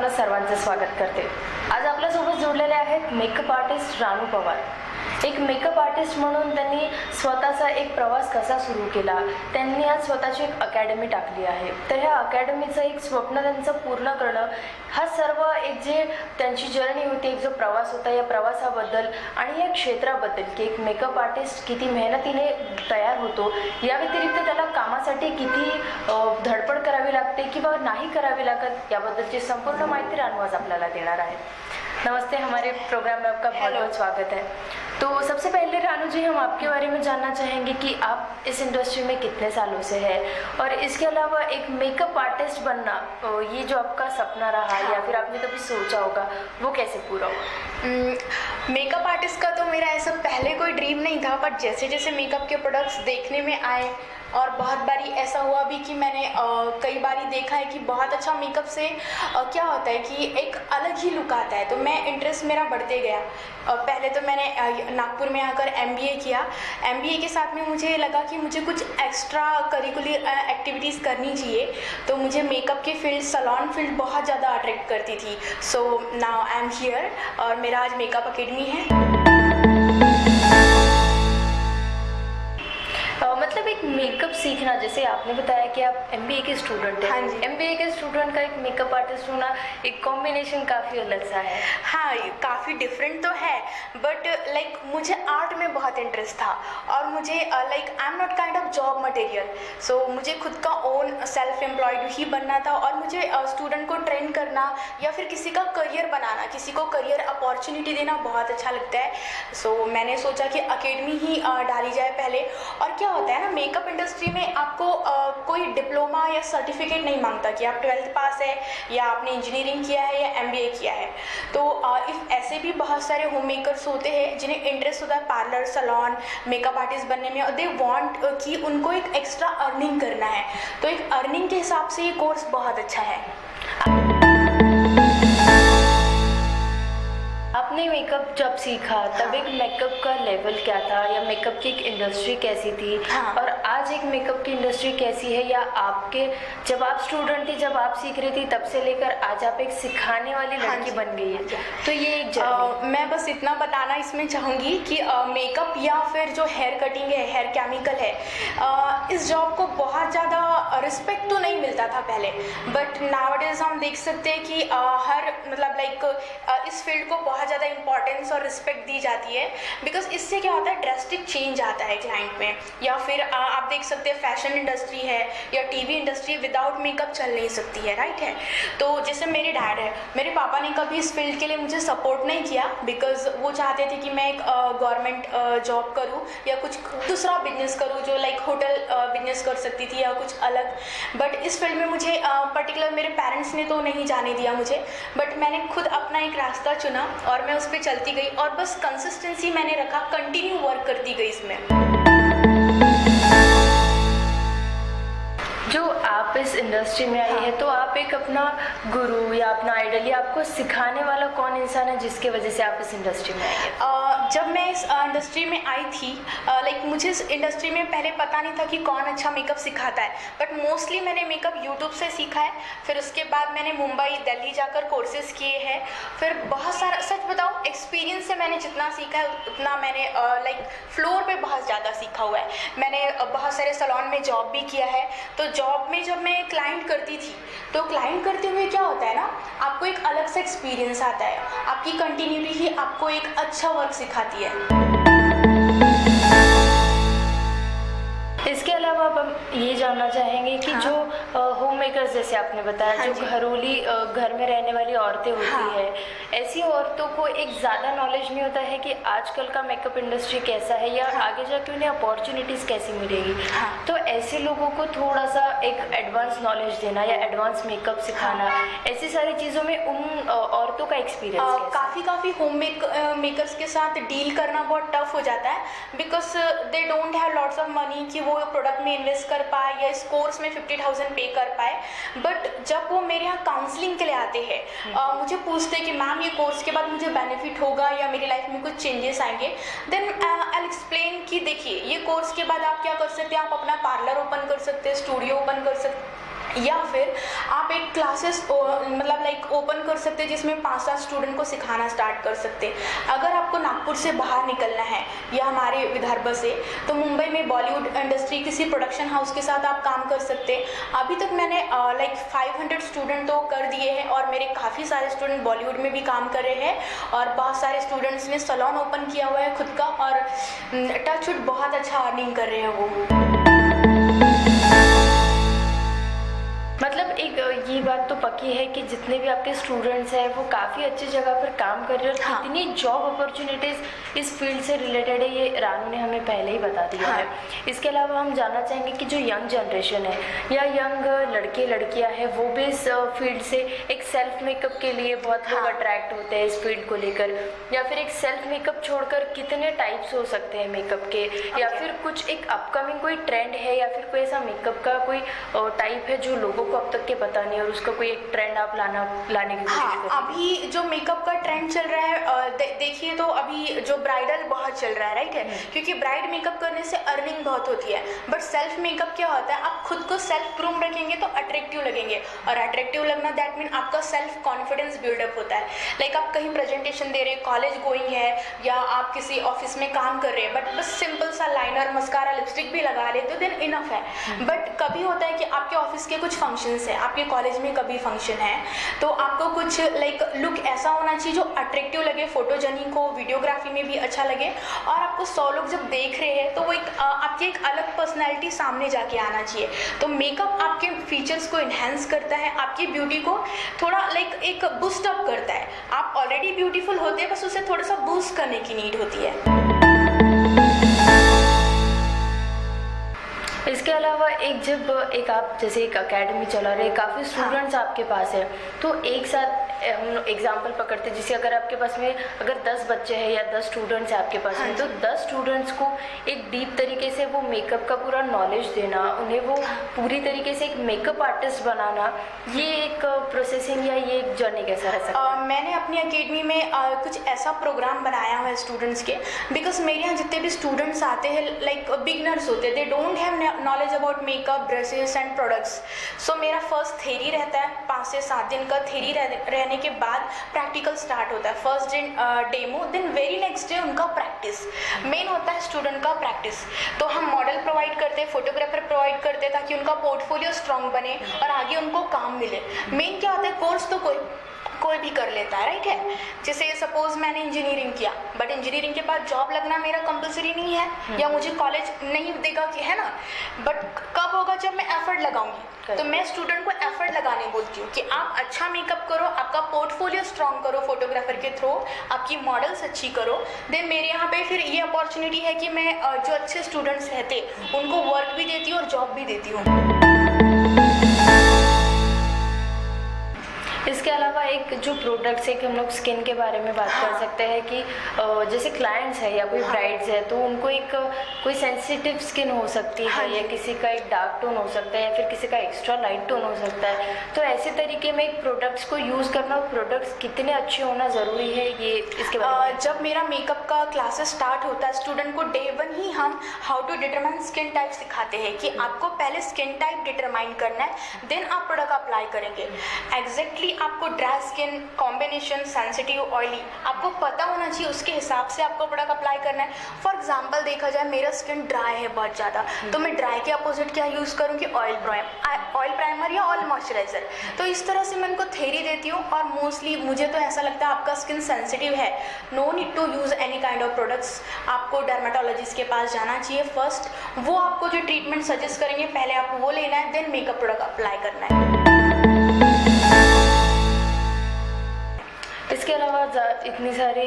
आपलं सर्वांचं स्वागत करते। आज आपल्यासोबत जोडलेले आहेत मेकअप आर्टिस्ट रानू पवार। एक मेकअप आर्टिस्ट म्हणून त्यांनी स्वतःचा एक प्रवास कसा सुरू केला, त्यांनी आज स्वतःची एक अकॅडमी टाकली आहे। तर ह्या अकॅडमीचं एक स्वप्न त्यांचं पूर्ण करणं, हा सर्व एक जे त्यांची जर्नी होती, एक जो प्रवास होता, या प्रवासाबद्दल आणि या क्षेत्राबद्दल की एक मेकअप आर्टिस्ट किती मेहनतीने तयार होतो, या व्यतिरिक्त त्याला कामासाठी किती धडपड करावी लागते किंवा नहीं करावी लागत, याबद्दलची संपूर्ण माहिती रानू आज आपल्याला देणार आहे। नमस्ते, हमारे प्रोग्राम में आपका बहुत बहुत स्वागत है। तो सबसे पहले रानू जी, हम आपके बारे में जानना चाहेंगे कि आप इस इंडस्ट्री में कितने सालों से हैं, और इसके अलावा एक मेकअप आर्टिस्ट बनना, ये जो आपका सपना रहा या फिर आपने कभी सोचा होगा, वो कैसे पूरा हुआ? मेकअप आर्टिस्ट का तो मेरा ऐसा पहले कोई ड्रीम नहीं था, बट जैसे जैसे मेकअप के प्रोडक्ट्स देखने में आए और बहुत बारी ऐसा हुआ भी कि मैंने कई बारी देखा है कि बहुत अच्छा मेकअप से क्या होता है कि एक अलग ही लुक आता है, तो मैं इंटरेस्ट मेरा बढ़ते गया। पहले तो मैंने नागपुर में आकर MBA किया। MBA के साथ में मुझे लगा कि मुझे कुछ एक्स्ट्रा करिकुलर एक्टिविटीज़ करनी चाहिए, तो मुझे मेकअप की फील्ड, सैलून फील्ड बहुत ज़्यादा अट्रैक्ट करती थी। So now I am here और मेरा आज मेकअप अकेडमी है। मतलब एक मेकअप सीखना, जैसे आपने बताया कि आप MBA के स्टूडेंट हैं। हाँ जी। MBA के स्टूडेंट का एक मेकअप आर्टिस्ट होना, एक कॉम्बिनेशन काफ़ी अलग सा है। हाँ, काफ़ी डिफरेंट तो है, बट लाइक मुझे आर्ट में बहुत इंटरेस्ट था और मुझे like I am not kind of job material, so मुझे खुद का ओन सेल्फ एम्प्लॉयड ही बनना था और मुझे स्टूडेंट को ट्रेन करना या फिर किसी का करियर बनाना, किसी को करियर अपॉर्चुनिटी देना बहुत अच्छा लगता है। सो मैंने सोचा कि अकेडमी ही डाली जाए पहले। और क्या होता है ना, मेकअप इंडस्ट्री में आपको कोई डिप्लोमा या सर्टिफिकेट नहीं मांगता कि आप 12th पास है या आपने इंजीनियरिंग किया है या MBA किया है। तो इफ ऐसे भी बहुत सारे होम मेकर्स होते हैं जिन्हें इंटरेस्ट होता है पार्लर, सैलून, मेकअप आर्टिस्ट बनने में, और दे वांट कि उनको एक एक्स्ट्रा अर्निंग करना है, तो एक अर्निंग के हिसाब से ये कोर्स बहुत अच्छा है। आपने मेकअप जब सीखा तब एक मेकअप का लेवल क्या था, या मेकअप की एक इंडस्ट्री कैसी थी, और आज एक मेकअप की इंडस्ट्री कैसी है, या आपके जब आप स्टूडेंट थी, जब आप सीख रही थी, तब से लेकर आज आप एक सिखाने वाली लड़की बन गई है, तो ये एक जर्नी। मैं बस इतना बताना इसमें चाहूँगी कि मेकअप या फिर जो हेयर कटिंग है, हेयर केमिकल है, इस जॉब को बहुत ज़्यादा रिस्पेक्ट तो नहीं मिलता था पहले, बट नाउअडेज हम देख सकते हैं कि हर मतलब लाइक इस फील्ड को बहुत ज़्यादा इंपॉर्टेंस और रिस्पेक्ट दी जाती है, बिकॉज इससे क्या होता है, ड्रास्टिक चेंज आता है क्लाइंट में। या फिर आप देख सकते हैं फैशन इंडस्ट्री है या TV इंडस्ट्री विदाउट मेकअप चल नहीं सकती है, राइट है। तो जैसे मेरे डैड है, मेरे पापा ने कभी इस फील्ड के लिए मुझे सपोर्ट नहीं किया, बिकॉज वो चाहते थे कि मैं एक गवर्नमेंट जॉब करूँ या कुछ दूसरा बिजनेस करूँ, जो लाइक होटल बिजनेस कर सकती थी या कुछ अलग। बट इस फील्ड में मुझे पर्टिकुलर मेरे पेरेंट्स ने तो नहीं जाने दिया मुझे, बट मैंने खुद अपना एक रास्ता चुना और मैं उस पर चलती गई और बस कंसिस्टेंसी मैंने रखा, कंटिन्यू वर्क करती गई इसमें। जो आप इस इंडस्ट्री में आई है, तो आप एक अपना गुरु या अपना आइडल या आपको सिखाने वाला कौन इंसान है जिसके वजह से आप इस इंडस्ट्री में आई है? जब मैं इस इंडस्ट्री में आई थी, लाइक मुझे इस इंडस्ट्री में पहले पता नहीं था कि कौन अच्छा मेकअप सिखाता है, बट मोस्टली मैंने मेकअप यूट्यूब से सीखा है। फिर उसके बाद मैंने मुंबई, दिल्ली जाकर कोर्सेज किए हैं। फिर बहुत सारा, सच बताऊँ, एक्सपीरियंस से मैंने जितना सीखा है उतना मैंने लाइक फ्लोर पे बहुत ज़्यादा सीखा हुआ है। मैंने बहुत सारे सैलून में जॉब भी किया है, तो जॉब में जब मैं क्लाइंट करती थी, तो क्लाइंट करते हुए क्या होता है ना, आपको एक अलग सा एक्सपीरियंस आता है, आपकी कंटिन्यूटी ही आपको एक अच्छा वर्क सिखाती है। इसके अलावा अब हम ये जानना चाहेंगे कि जो होम मेकर्स, जैसे आपने बताया, जो घरेलू घर में रहने वाली औरतें होती है, ऐसी औरतों को एक ज़्यादा नॉलेज नहीं होता है कि आजकल का मेकअप इंडस्ट्री कैसा है या आगे जाके उन्हें अपॉर्चुनिटीज़ कैसी मिलेगी। तो ऐसे लोगों को थोड़ा सा एक एडवांस नॉलेज देना या एडवांस मेकअप सिखाना, ऐसी सारी चीज़ों में उन औरतों का एक्सपीरियंस काफ़ी होम मेकर्स के साथ डील करना बहुत टफ हो जाता है, because they don't have lots of money कि वो प्रोडक्ट में इन्वेस्ट कर पाए या इस कोर्स में 50,000 पे कर पाए। बट जब वो मेरे यहाँ काउंसलिंग के लिए आते हैं, मुझे पूछते हैं कि मैम ये कोर्स के बाद मुझे बेनिफिट होगा या मेरी लाइफ में कुछ चेंजेस आएंगे, देन आई एक्सप्लेन कि देखिए, ये कोर्स के बाद आप क्या कर सकते हैं, आप अपना पार्लर ओपन कर सकते हैं, स्टूडियो ओपन कर सकते हैं, या फिर आप एक क्लासेस मतलब लाइक ओपन कर सकते हैं जिसमें 5-7 स्टूडेंट को सिखाना स्टार्ट कर सकते हैं। अगर आपको नागपुर से बाहर निकलना है या हमारे विदर्भ से, तो मुंबई में बॉलीवुड इंडस्ट्री किसी प्रोडक्शन हाउस के साथ आप काम कर सकते हैं। अभी तक मैंने लाइक 500 स्टूडेंट तो कर दिए हैं और मेरे काफ़ी सारे स्टूडेंट बॉलीवुड में भी काम कर रहे हैं और बहुत सारे स्टूडेंट्स ने सैलून ओपन किया हुआ है खुद का और टचवुड बहुत अच्छा अर्निंग कर रहे हैं वो। मतलब एक ये बात तो पक्की है कि जितने भी आपके स्टूडेंट्स हैं वो काफ़ी अच्छी जगह पर काम कर रहे हैं और हाँ। कितनी जॉब अपॉर्चुनिटीज़ इस फील्ड से रिलेटेड है, ये रानू ने हमें पहले ही बता दिया हाँ। है। इसके अलावा हम जानना चाहेंगे कि जो यंग जनरेशन है या यंग लड़के लड़कियां हैं वो भी इस फील्ड से एक सेल्फ मेकअप के लिए बहुत लोग हाँ। अट्रैक्ट होते हैं इस फील्ड को लेकर, या फिर एक सेल्फ मेकअप छोड़कर कितने टाइप्स हो सकते हैं मेकअप के, या फिर कुछ एक अपकमिंग कोई ट्रेंड है या फिर कोई ऐसा मेकअप का कोई टाइप है जो लोगों को अब तक के पता नहीं और उसका कोई एक ट्रेंड आप लाने की कोशिश हाँ, करें। अभी जो मेकअप का ट्रेंड चल रहा है देखिए तो अभी जो ब्राइडल बहुत चल रहा है, राइट है, क्योंकि ब्राइड मेकअप करने से अर्निंग बहुत होती है। बट सेल्फ मेकअप क्या होता है, आप खुद को सेल्फ ग्रूम रखेंगे तो अट्रैक्टिव लगेंगे और अट्रैक्टिव लगना दैट मीन आपका सेल्फ कॉन्फिडेंस बिल्डअप होता है। लाइक आप कहीं प्रेजेंटेशन दे रहे हैं, कॉलेज गोइंग है या आप किसी ऑफिस में काम कर रहे हैं, बट बस सिंपल सा लाइनर मस्कारा लिपस्टिक भी लगा ले तो देन इनफ है। बट कभी होता है कि आपके ऑफिस के कुछ फंक्शंस है, आपके कॉलेज में कभी फंक्शन है, तो आपको कुछ लाइक लुक ऐसा होना चाहिए जो अट्रैक्टिव लगे, फोटोजेनिक हो, वीडियोग्राफी में भी अच्छा लगे और आपको 100 लोग जब देख रहे हैं तो वो एक आपकी एक अलग पर्सनैलिटी सामने जाके आना चाहिए। तो मेकअप आपके फीचर्स को इन्हेंस करता है, आपकी ब्यूटी को थोड़ा लाइक एक बूस्ट अप करता है। आप ऑलरेडी ब्यूटीफुल होते हैं, बस उसे थोड़ा सा बूस्ट करने की नीड होती है। इसके अलावा एक आप जैसे एक एकेडमी चला रहे, काफ़ी स्टूडेंट्स आपके पास है, तो एक साथ हम एग्जांपल पकड़ते हैं, जैसे अगर आपके पास में अगर 10 बच्चे हैं या 10 स्टूडेंट्स हैं आपके पास में, तो 10 स्टूडेंट्स को एक डीप तरीके से वो मेकअप का पूरा नॉलेज देना, उन्हें वो पूरी तरीके से एक मेकअप आर्टिस्ट बनाना, ये एक प्रोसेसिंग या ये एक जर्नी कैसा रह सकता है? मैंने अपनी एकेडमी में कुछ ऐसा प्रोग्राम बनाया हुआ है स्टूडेंट्स के, बिकॉज मेरे यहाँ जितने भी स्टूडेंट्स आते हैं लाइक बिगनर्स होते हैं, they don't have knowledge about makeup, brushes and products. So मेरा फर्स्ट थेरी रहता है, 5 से 7 दिन का थेरी रहने के बाद प्रैक्टिकल स्टार्ट होता है। फर्स्ट दिन demo, then very next day उनका प्रैक्टिस। मेन होता है स्टूडेंट का प्रैक्टिस। तो हम मॉडल प्रोवाइड करते हैं, फोटोग्राफर प्रोवाइड करते हैं ताकि उनका पोर्टफोलियो स्ट्रॉन्ग बने और आगे उनको काम मिले। मेन क्या होता है, कोर्स तो कोई भी कर लेता है, राइट है। जैसे सपोज मैंने इंजीनियरिंग किया, बट इंजीनियरिंग के बाद जॉब लगना मेरा कंपलसरी नहीं है या मुझे कॉलेज नहीं देगा कि है ना, बट कब होगा जब मैं एफर्ट लगाऊंगी। तो मैं स्टूडेंट को एफर्ट लगाने बोलती हूँ कि आप अच्छा मेकअप करो, आपका पोर्टफोलियो स्ट्रॉन्ग करो फोटोग्राफर के थ्रू, आपकी मॉडल्स अच्छी करो। देन मेरे यहाँ पे फिर ये अपॉर्चुनिटी है कि मैं जो अच्छे स्टूडेंट्स रहते उनको वर्क भी देती हूँ और जॉब भी देती हूँ। इसके अलावा एक जो प्रोडक्ट्स है कि हम लोग स्किन के बारे में बात कर सकते हैं कि जैसे क्लाइंट्स है या कोई ब्राइड्स है तो उनको एक कोई सेंसिटिव स्किन हो सकती है या किसी का एक डार्क टोन हो सकता है या फिर किसी का एक्स्ट्रा लाइट टोन हो सकता है, तो ऐसे तरीके में एक प्रोडक्ट्स को यूज़ करना, प्रोडक्ट्स कितने अच्छे होना ज़रूरी है, ये इसके बारे में? जब मेरा मेकअप का क्लासेस स्टार्ट होता है स्टूडेंट को डे 1 ही हम how to determine skin type सिखाते हैं कि आपको पहले स्किन टाइप डिटरमाइन करना है, देन आप प्रोडक्ट अप्लाई करेंगे। एग्जैक्टली आपको dry skin, combination, sensitive, oily आपको पता होना चाहिए, उसके हिसाब से आपको प्रोडक्ट अप्लाई करना है। फॉर एग्जांपल देखा जाए मेरा स्किन ड्राई है बहुत ज़्यादा, तो मैं ड्राई के अपोजिट क्या यूज़ करूँगी, ऑयल प्राइमर या ऑयल मॉइस्चराइजर। तो इस तरह से मैं उनको थेरी देती हूँ और मोस्टली मुझे तो ऐसा लगता है आपका स्किन सेंसिटिव है, no need to use any kind of products. आपको डर्माटोलॉजिस्ट के पास जाना चाहिए फर्स्ट, वो आपको जो ट्रीटमेंट सजेस्ट करेंगे पहले आपको वो लेना है, देन मेकअप प्रोडक्ट अप्लाई करना है। इसके अलावा इतनी सारी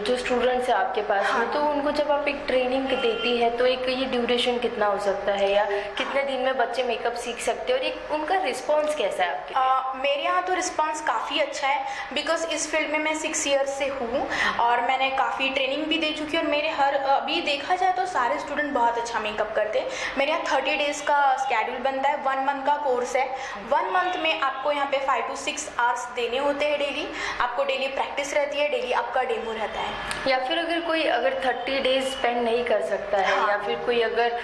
जो स्टूडेंट्स हैं आपके पास में, तो उनको जब आप एक ट्रेनिंग देती है तो एक ये ड्यूरेशन कितना हो सकता है या कितने दिन में बच्चे मेकअप सीख सकते हैं और एक उनका रिस्पांस कैसा है आपके? मेरे यहाँ तो रिस्पांस काफ़ी अच्छा है, बिकॉज इस फील्ड में मैं 6 ईयर्स से हूँ और मैंने काफ़ी ट्रेनिंग भी दे चुकी हूँ और मेरे अभी देखा जाए तो सारे स्टूडेंट बहुत अच्छा मेकअप करते हैं। मेरे यहाँ 30 डेज़ का स्केड्यूल बनता है, 1 मंथ का कोर्स है। 1 मंथ में आपको यहाँ पे 5 to 6 आवर्स देने होते हैं डेली। आपको डेली डेली प्रैक्टिस रहती है, डेली आपका डेमो रहता है। या फिर अगर 30 डेज स्पेंड नहीं कर सकता है, हाँ। या फिर कोई अगर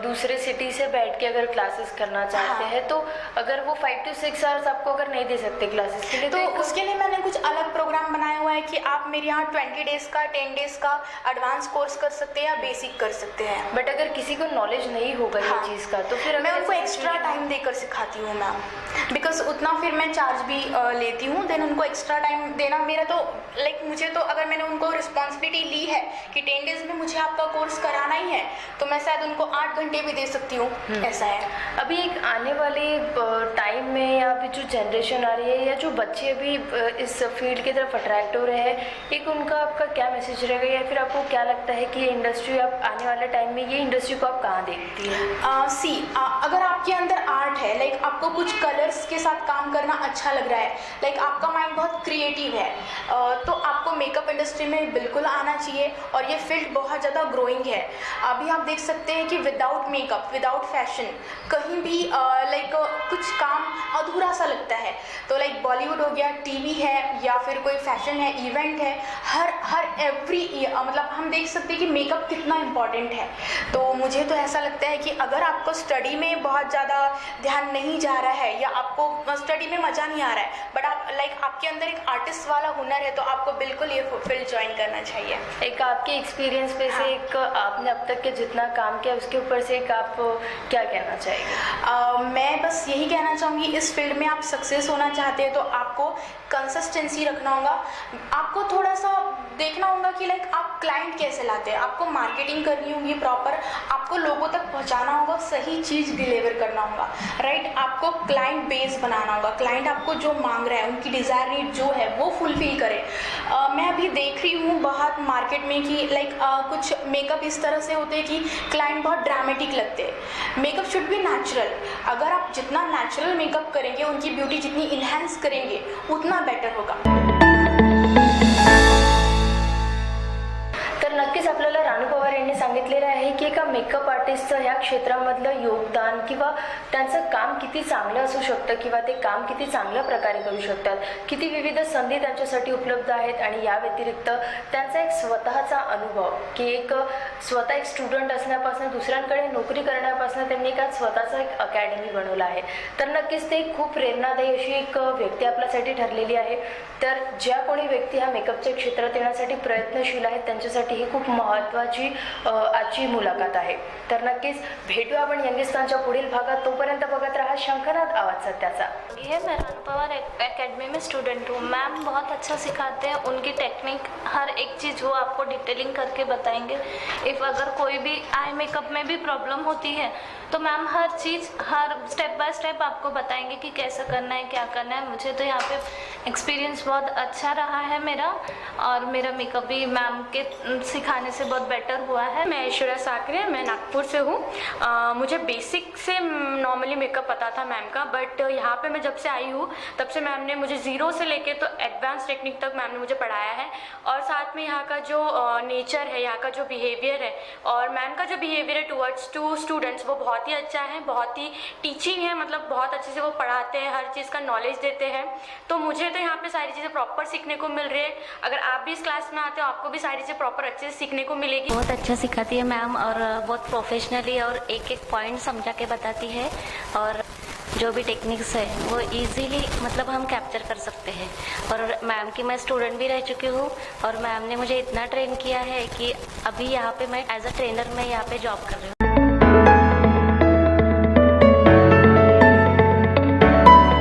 दूसरे सिटी से बैठ के अगर क्लासेस करना चाहते हाँ। हैं, तो अगर वो 5 to 6 आवर्स आपको अगर नहीं दे सकते क्लासेस के लिए, तो उसके लिए मैंने कुछ अलग प्रोग्राम बनाया हुआ है कि आप मेरे यहाँ 20 डेज का 10 डेज का एडवांस कोर्स कर सकते हैं या बेसिक कर सकते हैं। बट अगर किसी को नॉलेज नहीं होगा हाँ। ये चीज़ का, तो फिर मैं अगर उनको ऐसी एक्स्ट्रा situation- टाइम देकर सिखाती हूँ मैम, बिकॉज उतना फिर मैं चार्ज भी लेती हूँ। देन उनको एक्स्ट्रा टाइम देना मेरा तो मुझे तो अगर मैंने उनको रिस्पॉन्सिबिलिटी ली है कि 10 डेज में मुझे आपका कोर्स कराना ही है, तो मैं शायद उनको 8 घंटे भी दे सकती हूँ, ऐसा है। अभी एक आने वाले टाइम में, या अभी जो जनरेशन आ रही है, या जो बच्चे अभी इस फील्ड की तरफ अट्रैक्ट हो रहे हैं, एक उनका आपका क्या मैसेज रहेगा, या फिर आपको क्या लगता है कि ये इंडस्ट्री आप आने वाले टाइम में ये इंडस्ट्री को आप कहाँ देखती है? अगर आपके अंदर आर्ट है, आपको कुछ कलर्स के साथ काम करना अच्छा लग रहा है, आपका माइंड बहुत क्रिएटिव है, तो आपको मेकअप इंडस्ट्री में बिल्कुल आना चाहिए। और ये फील्ड बहुत ज़्यादा ग्रोइंग है। अभी आप देख सकते हैं कि विदाउट मेकअप, विदाउट फैशन कहीं भी कुछ काम अधूरा सा लगता है। तो बॉलीवुड हो गया, टीवी है, या फिर कोई फैशन है, इवेंट है, हर एवरी मतलब हम देख सकते हैं कि मेकअप कितना इम्पॉर्टेंट है। तो मुझे तो ऐसा लगता है कि अगर आपको स्टडी में बहुत ज़्यादा ध्यान नहीं जा रहा है, या आपको स्टडी में मज़ा नहीं आ रहा है, बट आप आपके अंदर एक आर्टिस्ट वाला हुनर है, तो आपको बिल्कुल ये फील्ड ज्वाइन करना चाहिए। एक आपके एक्सपीरियंस पे से, एक आपने अब तक के जितना काम किया उसके ऊपर से एक आप क्या कहना चाहेंगे? मैं बस यही कहना चाहूँगी, इस फील्ड में आप सक्सेस होना चाहते हैं तो आपको कंसिस्टेंसी रखना होगा। आपको थोड़ा सा देखना होगा कि आप क्लाइंट कैसे लाते हैं, आपको मार्केटिंग करनी होगी प्रॉपर, आपको लोगों तक पहुंचाना होगा, सही चीज़ डिलीवर करना होगा, राइट। आपको क्लाइंट बेस बनाना होगा, क्लाइंट आपको जो मांग रहा है, उनकी डिज़ायर नीड जो है वो फुलफिल करे। मैं अभी देख रही हूँ बहुत मार्केट में कि कुछ मेकअप इस तरह से होते हैं कि क्लाइंट बहुत ड्रामेटिक लगते हैं। Makeup should be natural. अगर आप जितना नेचुरल मेकअप करेंगे, उनकी ब्यूटी जितनी इन्हांस करेंगे, उतना बेटर होगा। तर नक्कीच आपल्याला रानू पवार यांनी सांगितलेलं आहे की एका मेकअप आर्टिस्टचं ह्या क्षेत्रामधलं योगदान, किंवा त्यांचं काम किती चांगलं असू शकतं, किंवा ते काम किती चांगल्या प्रकारे करू शकतात, किती विविध संधी त्यांच्यासाठी उपलब्ध आहेत, आणि या व्यतिरिक्त त्यांचा एक स्वतःचा अनुभव, की स्वतः एक स्टुडंट असण्यापासून दुसऱ्यांकडे नोकरी करण्यापासून त्यांनी एक स्वतःचा एक अकॅडमी बनवला आहे. तर नक्कीच ते खूप प्रेरणादायी अशी एक व्यक्ती आपल्यासाठी ठरलेली आहे. तर ज्या कोणी व्यक्ती ह्या मेकअपच्या क्षेत्रात येण्यासाठी प्रयत्नशील आहेत त्यांच्यासाठी ही खूप महत्त्वाची आजची मुलाखत आहे. तर नक्कीच भेटू आपण यंगिस्तानच्या पुढील भागात. तोपर्यंत बघत रहा शंखनाद आवाज सत्याचा. ये मैं रानू पवार एकेडमी में स्टूडेंट हूँ। मैम बहुत अच्छा सिखाते हैं, उनकी टेक्निक हर एक चीज़ वो आपको डिटेलिंग करके बताएंगे। इफ़ अगर कोई भी आई मेकअप में भी प्रॉब्लम होती है तो ma'am her cheese, her step by step आपको बताएंगे कि कैसे करना है, क्या करना है। मुझे तो यहाँ पे एक्सपीरियंस बहुत अच्छा रहा है मेरा, और मेरा मेकअप भी मैम के सिखाने से बहुत बेटर हुआ है। मैं ऐश्वर्या साकरे, मैं नागपुर से हूँ। मुझे बेसिक से नॉर्मली मेकअप पता था मैम का, बट यहाँ पे मैं जब से आई हूँ तब से मैम ने मुझे ज़ीरो से लेके तो एडवांस टेक्निक तक मैम ने मुझे पढ़ाया है। और साथ में यहाँ का जो नेचर है, यहाँ का जो बिहेवियर है, और मैम का जो बिहेवियर है टुवर्ड्स टू स्टूडेंट्स, वो बहुत ही अच्छा है, बहुत ही टीचिंग है, मतलब बहुत अच्छे से वो पढ़ाते हैं, हर चीज़ का नॉलेज देते हैं। तो मुझे तो यहाँ पे सारी चीज़ें प्रॉपर सीखने को मिल रही है। अगर आप भी इस क्लास में आते हो आपको भी सारी चीज़ें प्रॉपर अच्छे से सीखने को मिलेगी। बहुत अच्छा सिखाती है मैम, और बहुत प्रोफेशनली और एक एक पॉइंट समझा के बताती है, और जो भी टेक्निक्स है वो इजीली मतलब हम कैप्चर कर सकते हैं। और मैम की मैं स्टूडेंट भी रह चुकी हूँ, और मैम ने मुझे इतना ट्रेन किया है कि अभी यहाँ पे मैं एज अ ट्रेनर मैं यहाँ पे जॉब कर रही हूँ।